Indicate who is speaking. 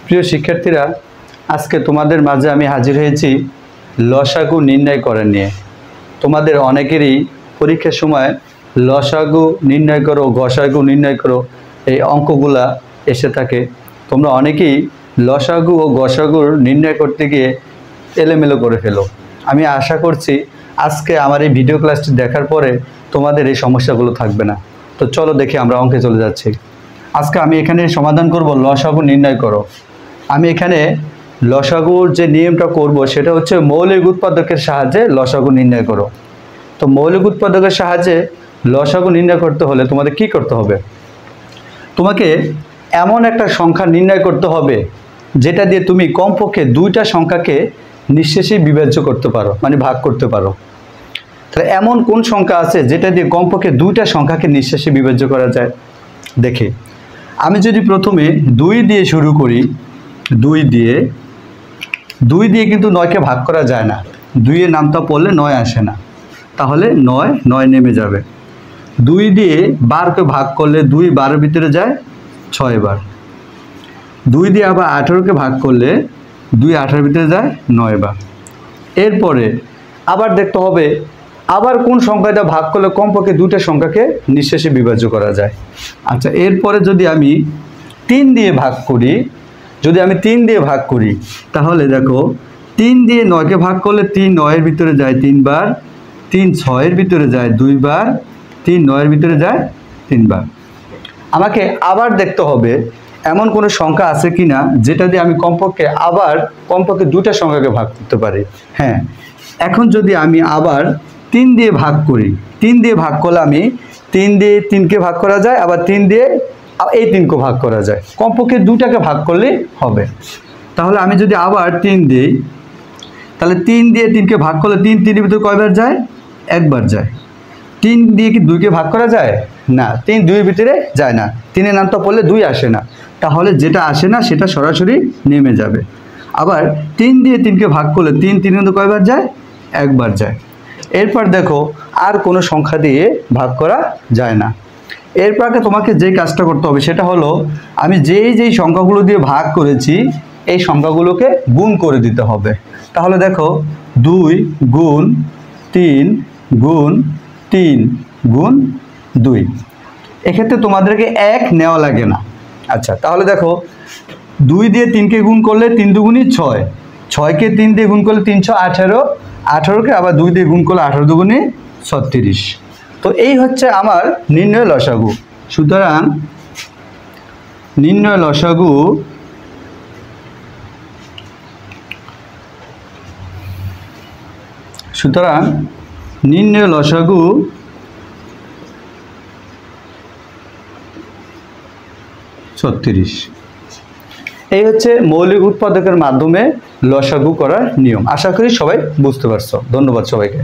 Speaker 1: প্রিয় শিক্ষার্থীরা, আজকে তোমাদের মাঝে আমি হাজির হয়েছি লসাগু নির্ণয় করা নিয়ে। তোমাদের অনেকেরই পরীক্ষার সময় লসাগু নির্ণয় করো, গসাগু নির্ণয় করো এই অঙ্কগুলা এসে থাকে। তোমরা অনেকেই লসাগু ও গসাগুর নির্ণয় করতে গিয়ে এলোমেলো করে ফেলো। আমি আশা করছি আজকে আমার এই ভিডিও ক্লাসটি দেখার পরে তোমাদের এই সমস্যাগুলো থাকবে না। তো চলো দেখি আমরা অঙ্কে চলে যাচ্ছি। আজকে আমি এখানে সমাধান করব লসাগু নির্ণয় করো। আমি এখানে লসাগুর যে নিয়মটা করব সেটা হচ্ছে মৌলিক উৎপাদকের সাহায্যে লসাগু নির্ণয় করো। তো মৌলিক উৎপাদকের সাহায্যে লসাগু নির্ণয় করতে হলে তোমাদের কি করতে হবে? তোমাকে এমন একটা সংখ্যা নির্ণয় করতে হবে যেটা দিয়ে তুমি কমপক্ষে দুইটা সংখ্যাকে নিঃশেষে বিভাজ্য করতে পারো, মানে ভাগ করতে পারো। তাহলে এমন কোন সংখ্যা আছে যেটা দিয়ে কমপক্ষে দুইটা সংখ্যাকে নিঃশেষে বিভাজ্য করা যায়? দেখি, আমি যদি প্রথমে 2 দিয়ে শুরু করি, 2 দিয়ে কিন্তু 9কে ভাগ করা যায় না। 2 এর নামটা পড়লে 9 আসে না, তাহলে 9 নেমে যাবে। 2 দিয়ে 12কে ভাগ করলে 2 12-এর ভিতরে যায় 6 বার। 2 দিয়ে আবার 18কে ভাগ করলে 2 18-এর ভিতরে যায় 9 বার। এরপরে আবার দেখতে হবে আবার কোন সংখ্যাটা ভাগ করলে কমপক্ষে দুইটা সংখ্যাকে নিঃশেষে বিভাজ্য করা যায়। আচ্ছা, এরপরে যদি আমি 3 দিয়ে ভাগ করি, তাহলে দেখো 3 দিয়ে 9কে ভাগ করলে 3 9-এর ভিতরে যায় 3 বার, 3 6-এর ভিতরে যায় 2 বার, 3 9-এর ভিতরে যায় 3 বার। আমাকে আবার দেখতে হবে এমন কোনো সংখ্যা আছে কিনা যেটা দিয়ে আমি কমপক্ষে দুইটা সংখ্যাকে ভাগ করতে পারি। হ্যাঁ, এখন যদি আমি আবার 3 দিয়ে ভাগ করি, 3 দিয়ে ভাগ করলে আমি 3 দিয়ে 3কে ভাগ করা যায়, আবার 3 দিয়ে এই 3কে ভাগ করা যায়। কমপক্ষে দুটাকে ভাগ করলে হবে। তাহলে আমি যদি আবার 3 দিই, তাহলে 3 দিয়ে 3কে ভাগ করলে 3 3-এর ভিতরে কয়বার যায়? একবার যায়। 3 দিয়ে কি 2কে ভাগ করা যায়? না, 3 2-এর ভিতরে যায় না। 3-এর নামটা পড়লে 2 আসে না, তাহলে যেটা আসে না সেটা সরাসরি নেমে যাবে। আবার 3 দিয়ে 3কে ভাগ করলে 3 3-এর ভিতরে কয়বার যায়? একবার যায়। এরপর দেখো আর কোনো সংখ্যা দিয়ে ভাগ করা যায় না। এরপর তোমাকে যে কাজটা করতে হবে সেটা হলো আমি যেই সংখ্যাগুলো দিয়ে ভাগ করেছি এই সংখ্যাগুলোকে গুণ করে দিতে হবে। তাহলে দেখো 2 গুণ 3 গুণ 3 গুণ 2, এক্ষেত্রে তোমাদেরকে 1 নেওয়া লাগে না। আচ্ছা, তাহলে দেখো 2 দিয়ে 3কে গুণ করলে 3 দুগুণী 6, 6কে 3 দিয়ে গুণ করলে 3 6 18, 18কে আবার 2 দিয়ে গুণ করলে 18 দুগুণী 36। তো এই হচ্ছে আমার নির্ণয় লসাগু। সুতরাং নির্ণয় লসাগু নির্ণয় লসাগু 36। এই হচ্ছে মৌলিক উৎপাদকের মাধ্যমে লসাগু করার নিয়ম। আশা করি সবাই বুঝতে পারছো। ধন্যবাদ সবাইকে।